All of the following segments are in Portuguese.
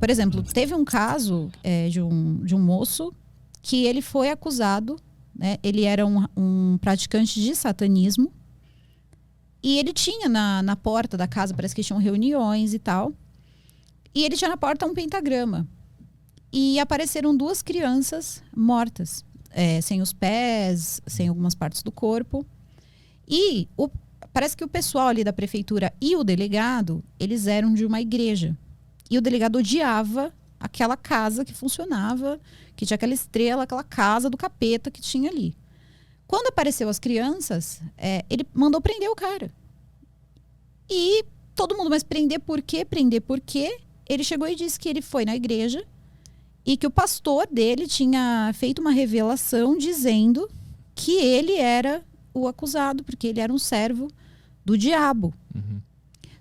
Por exemplo, teve um caso de um moço que ele foi acusado, né? Ele era um praticante de satanismo e ele tinha na porta da casa, parece que tinham reuniões e tal, e ele tinha na porta um pentagrama. E apareceram 2 crianças mortas, sem os pés, sem algumas partes do corpo. E parece que o pessoal ali da prefeitura e o delegado, eles eram de uma igreja. E o delegado odiava aquela casa que funcionava, que tinha aquela estrela, aquela casa do capeta que tinha ali. Quando apareceu as crianças, ele mandou prender o cara. E todo mundo, mas prender por quê? Prender por quê? Ele chegou e disse que ele foi na igreja e que o pastor dele tinha feito uma revelação dizendo que ele era o acusado, porque ele era um servo do diabo. Uhum.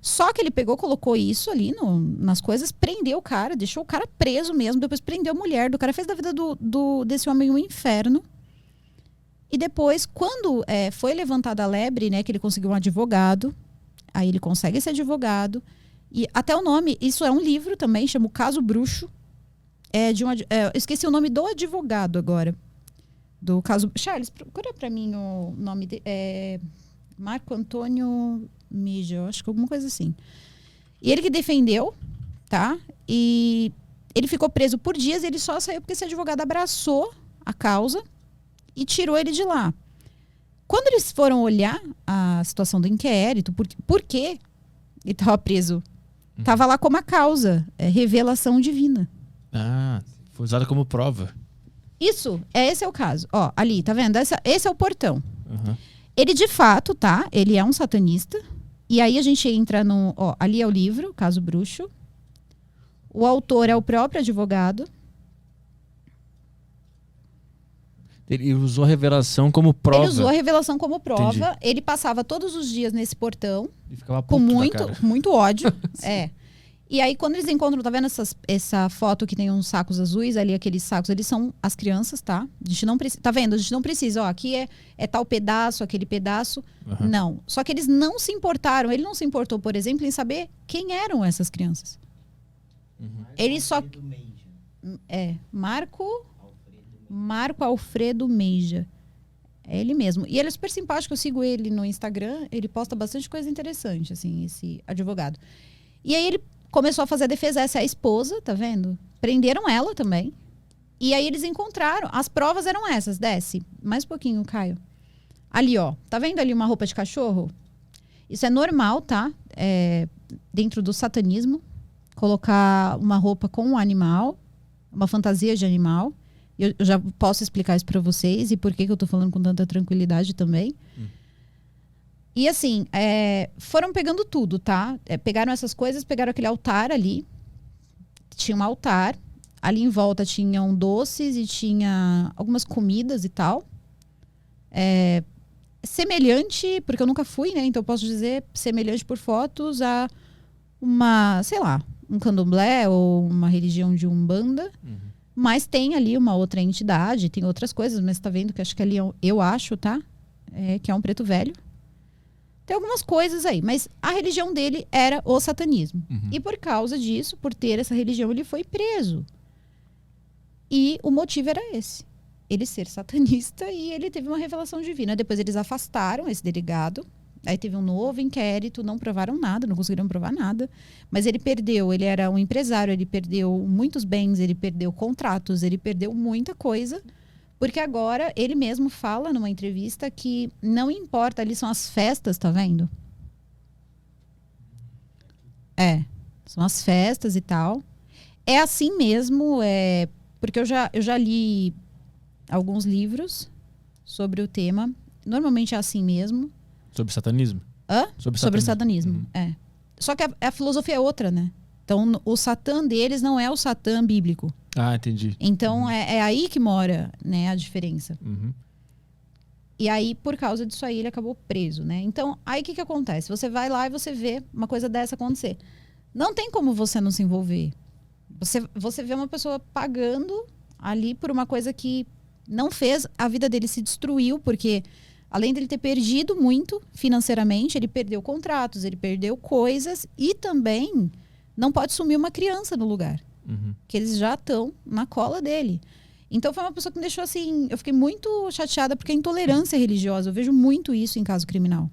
Só que ele pegou, colocou isso ali nas coisas, prendeu o cara, deixou o cara preso mesmo, depois prendeu a mulher do cara, fez da vida desse homem um inferno. E depois, quando foi levantada a lebre, né, que ele conseguiu um advogado, aí ele consegue esse advogado, e até o nome, isso é um livro também, chama O Caso Bruxo, eu esqueci o nome do advogado agora, do caso... Charles, procura pra mim o nome dele, Marco Antônio Meija, acho que alguma coisa assim. E ele que defendeu, tá? E ele ficou preso por dias e ele só saiu porque esse advogado abraçou a causa e tirou ele de lá. Quando eles foram olhar a situação do inquérito, por que ele estava preso? Estava lá como a causa, revelação divina. Ah, foi usada como prova. Isso, esse é o caso. Ó, ali, tá vendo? Esse é o portão. Uhum. Ele, de fato, tá? Ele é um satanista. E aí a gente entra no... Ó, ali é o livro, Caso Bruxo. O autor é o próprio advogado. Ele usou a revelação como prova. Ele usou a revelação como prova. Entendi. Ele passava todos os dias nesse portão. E ficava Com puto da cara. muito ódio. E aí, quando eles encontram, tá vendo essa foto que tem uns sacos azuis ali, aqueles sacos, eles são as crianças, tá? A gente não precisa, tá vendo? A gente não precisa, ó, aqui é tal pedaço, aquele pedaço. Uhum. Não. Só que eles não se importaram. Ele não se importou, por exemplo, em saber quem eram essas crianças. Uhum. Ele só... Marco Alfredo Meija. É ele mesmo. E ele é super simpático, eu sigo ele no Instagram, ele posta bastante coisa interessante, assim, esse advogado. E aí ele começou a fazer a defesa, essa é a esposa, tá vendo? Prenderam ela também. E aí eles encontraram, as provas eram essas, desce, mais um pouquinho, Caio. Ali, ó, tá vendo ali uma roupa de cachorro? Isso é normal, tá? Dentro do satanismo, colocar uma roupa com um animal, uma fantasia de animal. Eu já posso explicar isso pra vocês e por que eu tô falando com tanta tranquilidade também. E assim, foram pegando tudo, tá? Pegaram essas coisas, pegaram aquele altar ali. Tinha um altar. Ali em volta tinham doces e tinha algumas comidas e tal. Semelhante, porque eu nunca fui, né? Então eu posso dizer semelhante por fotos a uma, sei lá, um candomblé ou uma religião de Umbanda. Uhum. Mas tem ali uma outra entidade, tem outras coisas, mas tá vendo que acho que ali eu acho, tá? Que é um preto velho. Tem algumas coisas aí, mas a religião dele era o satanismo. Uhum. E por causa disso, por ter essa religião, ele foi preso. E o motivo era esse. Ele ser satanista e ele teve uma revelação divina. Depois eles afastaram esse delegado. Aí teve um novo inquérito, não provaram nada, não conseguiram provar nada. Mas ele perdeu, ele era um empresário, ele perdeu muitos bens, ele perdeu contratos, ele perdeu muita coisa. Porque agora ele mesmo fala numa entrevista que não importa, ali são as festas, tá vendo? São as festas e tal. É assim mesmo, porque eu já li alguns livros sobre o tema. Normalmente é assim mesmo. Sobre satanismo? Hã? Sobre o satanismo, Uhum. Só que a filosofia é outra, né? Então, o Satã deles não é o Satã bíblico. Ah, entendi. Então, é aí que mora, né, a diferença. Uhum. E aí, por causa disso aí, ele acabou preso, né? Então, aí o que acontece? Você vai lá e você vê uma coisa dessa acontecer. Não tem como você não se envolver. Você vê uma pessoa pagando ali por uma coisa que não fez, a vida dele se destruiu, porque além dele ter perdido muito financeiramente, ele perdeu contratos, ele perdeu coisas e também não pode sumir uma criança no lugar. que eles já estão na cola dele. Então foi uma pessoa que me deixou assim, eu fiquei muito chateada porque a intolerância religiosa, eu vejo muito isso em caso criminal.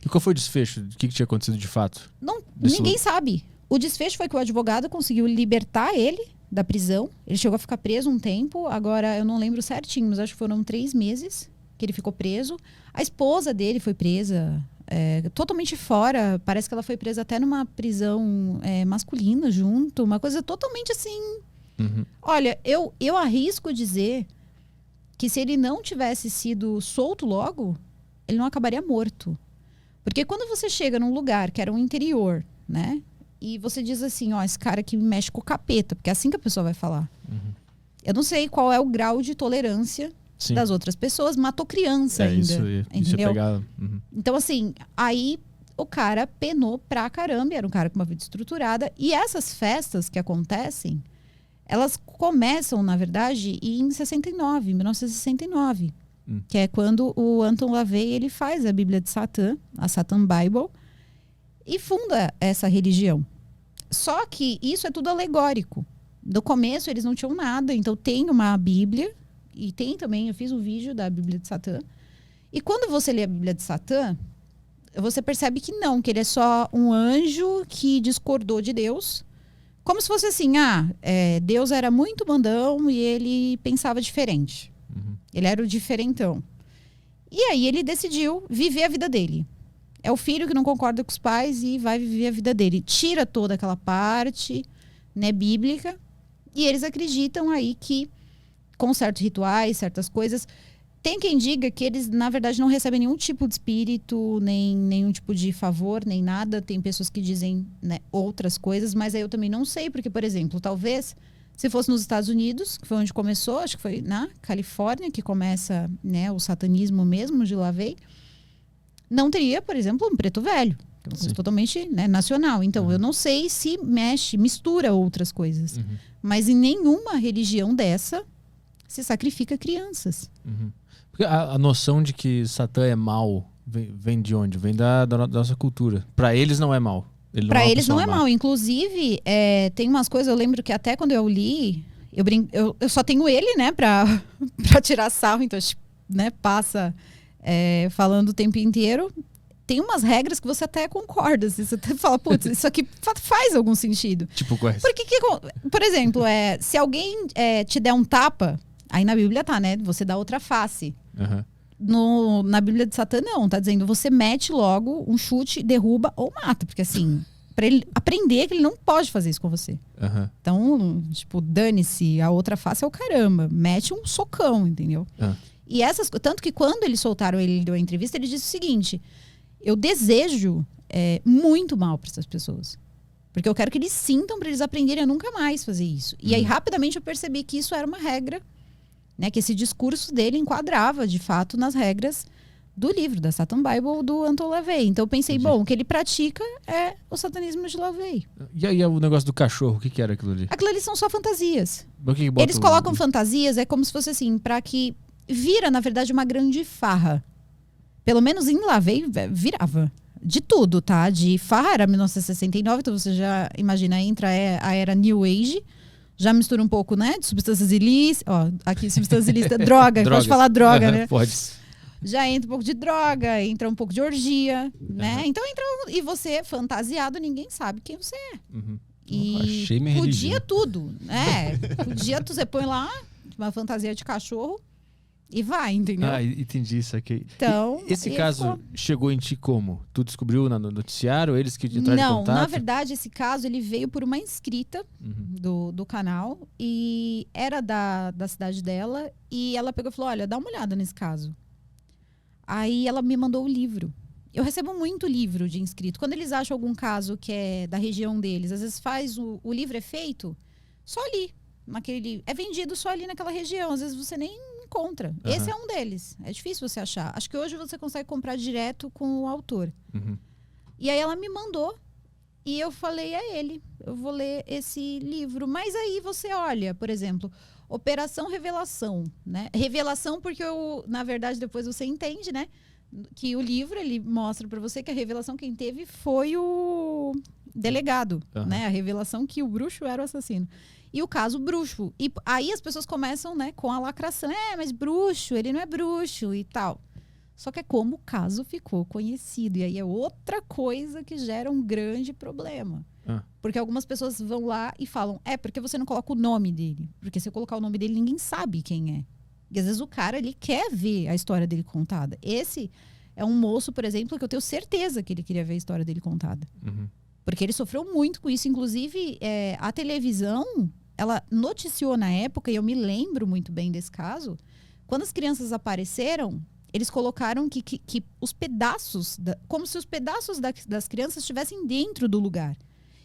E qual foi o desfecho? O que tinha acontecido de fato? Ninguém sabe. O desfecho foi que o advogado conseguiu libertar ele da prisão. Ele chegou a ficar preso um tempo, agora eu não lembro certinho, mas acho que foram 3 meses que ele ficou preso. A esposa dele foi presa totalmente fora, parece que ela foi presa até numa prisão masculina junto, uma coisa totalmente assim... Olha, eu arrisco dizer que se ele não tivesse sido solto logo, ele não acabaria morto. Porque quando você chega num lugar que era um interior, né? E você diz assim, ó, esse cara aqui mexe com o capeta, porque é assim que a pessoa vai falar. Eu não sei qual é o grau de tolerância das outras pessoas, matou criança ainda. Isso é pegar... Então, assim, aí o cara penou pra caramba, era um cara com uma vida estruturada. E essas festas que acontecem, elas começam, na verdade, em 1969. Que é quando o Anton LaVey ele faz a Bíblia de Satã, a Satan Bible, e funda essa religião. Só que isso é tudo alegórico. No começo eles não tinham nada, então tem uma Bíblia, e tem também, eu fiz um vídeo da Bíblia de Satã. E quando você lê a Bíblia de Satã, você percebe que não, que ele é só um anjo que discordou de Deus. Como se fosse assim, Deus era muito mandão e ele pensava diferente. Ele era o diferentão. E aí ele decidiu viver a vida dele. É o filho que não concorda com os pais e vai viver a vida dele. Tira toda aquela parte, né, bíblica. E eles acreditam aí que, com certos rituais, certas coisas... Tem quem diga que eles, na verdade, não recebem nenhum tipo de espírito, nem nenhum tipo de favor, nem nada. Tem pessoas que dizem, né, outras coisas, mas aí eu também não sei. Porque, por exemplo, talvez, se fosse nos Estados Unidos, que foi onde começou, acho que foi na Califórnia, que começa, né, o satanismo mesmo de LaVey, não teria, por exemplo, um preto velho. Que é uma coisa totalmente, né, nacional. Então, eu não sei se mistura outras coisas. Mas em nenhuma religião dessa se sacrifica crianças. Porque a noção de que Satã é mal vem de onde? Vem da nossa cultura. Para eles não é mal. Para eles não é mal. Inclusive, tem umas coisas, eu lembro que até quando eu li, eu só tenho ele, né, pra tirar sarro, então, né, passa falando o tempo inteiro. Tem umas regras que você até concorda. Assim, você até fala, putz, isso aqui faz algum sentido. Tipo quais? Porque, por exemplo, se alguém te der um tapa, aí na Bíblia tá, né? Você dá outra face. Na Bíblia de Satã, não. Tá dizendo, você mete logo um chute, derruba ou mata. Porque assim, pra ele aprender que ele não pode fazer isso com você. Então, tipo, dane-se, a outra face é o caramba. Mete um socão, entendeu? E tanto que quando eles soltaram ele deu a entrevista, ele disse o seguinte: eu desejo muito mal para essas pessoas. Porque eu quero que eles sintam para eles aprenderem a nunca mais fazer isso. E aí, rapidamente, eu percebi que isso era uma regra, né? Que esse discurso dele enquadrava, de fato, nas regras do livro, da Satan Bible, do Anton LaVey. Então, eu pensei, bom, o que ele pratica é o satanismo de LaVey. E aí, o negócio do cachorro, o que era aquilo ali? Aquilo ali são só fantasias. Que eles colocam fantasias, é como se fosse assim, para que vira, na verdade, uma grande farra. Pelo menos em LaVey virava. De tudo, tá? De farra era 1969, então você já imagina, entra a era New Age, já mistura um pouco, né? De substâncias ilícitas. Ó, aqui substâncias ilícitas, droga. Pode falar droga, né? Pode. Já entra um pouco de droga, entra um pouco de orgia, né? Então entra. E você, fantasiado, ninguém sabe quem você é. E podia tudo, né? Podia, você põe lá uma fantasia de cachorro. E vai, entendeu? Entendi isso aqui. Então, esse caso chegou em ti como? Tu descobriu no noticiário? Eles que entraram em contato? Não, na verdade, esse caso ele veio por uma inscrita do canal. E era da cidade dela. E ela pegou e falou, olha, dá uma olhada nesse caso. Aí ela me mandou o livro. Eu recebo muito livro de inscrito. Quando eles acham algum caso que é da região deles, às vezes o livro é feito só ali. É vendido só ali naquela região. Às vezes você nem encontra. Esse é um deles. É difícil você achar. Acho que hoje você consegue comprar direto com o autor. E aí ela me mandou. E eu falei a ele, eu vou ler esse livro. Mas aí você olha, por exemplo, Operação Revelação, né? Revelação porque na verdade, depois você entende, né? Que o livro, ele mostra pra você que a revelação quem teve foi o delegado, né? A revelação que o bruxo era o assassino. E o caso bruxo. E aí as pessoas começam, né, com a lacração. Mas bruxo, ele não é bruxo e tal. Só que é como o caso ficou conhecido. E aí é outra coisa que gera um grande problema. Porque algumas pessoas vão lá e falam, porque você não coloca o nome dele. Porque se eu colocar o nome dele, ninguém sabe quem é. E às vezes o cara, ele quer ver a história dele contada. Esse é um moço, por exemplo, que eu tenho certeza que ele queria ver a história dele contada. Porque ele sofreu muito com isso. Inclusive, a televisão, ela noticiou na época, e eu me lembro muito bem desse caso, quando as crianças apareceram, eles colocaram que os pedaços, como se os pedaços das crianças estivessem dentro do lugar.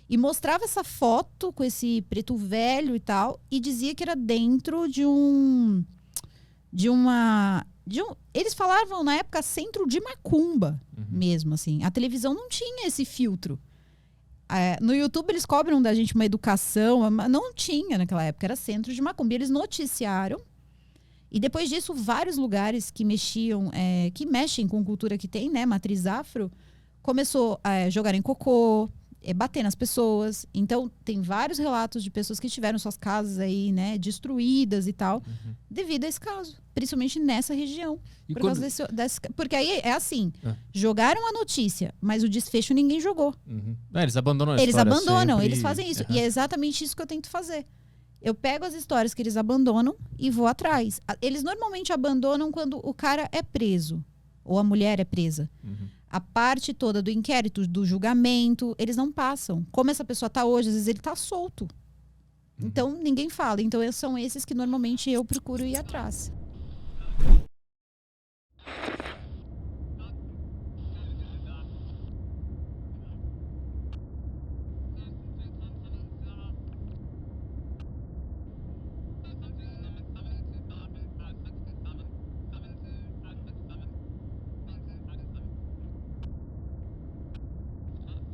E mostrava essa foto com esse preto velho e tal, e dizia que era dentro de um... Eles falavam na época centro de macumba mesmo, assim. A televisão não tinha esse filtro. No YouTube eles cobram da gente uma educação, mas não tinha naquela época, era centro de macumba. E eles noticiaram, e depois disso vários lugares que mexem com cultura que tem, né, matriz afro, começou a jogar em cocô, bater nas pessoas. Então tem vários relatos de pessoas que tiveram suas casas aí, né, destruídas e tal, devido a esse caso, principalmente nessa região. Porque aí é assim, jogaram a notícia, mas o desfecho ninguém jogou. Eles abandonam a história. Eles abandonam, sempre. Eles fazem isso. E é exatamente isso que eu tento fazer. Eu pego as histórias que eles abandonam e vou atrás. Eles normalmente abandonam quando o cara é preso, ou a mulher é presa. A parte toda do inquérito, do julgamento, eles não passam. Como essa pessoa está hoje, às vezes ele está solto. Então, ninguém fala. Então, são esses que normalmente eu procuro ir atrás.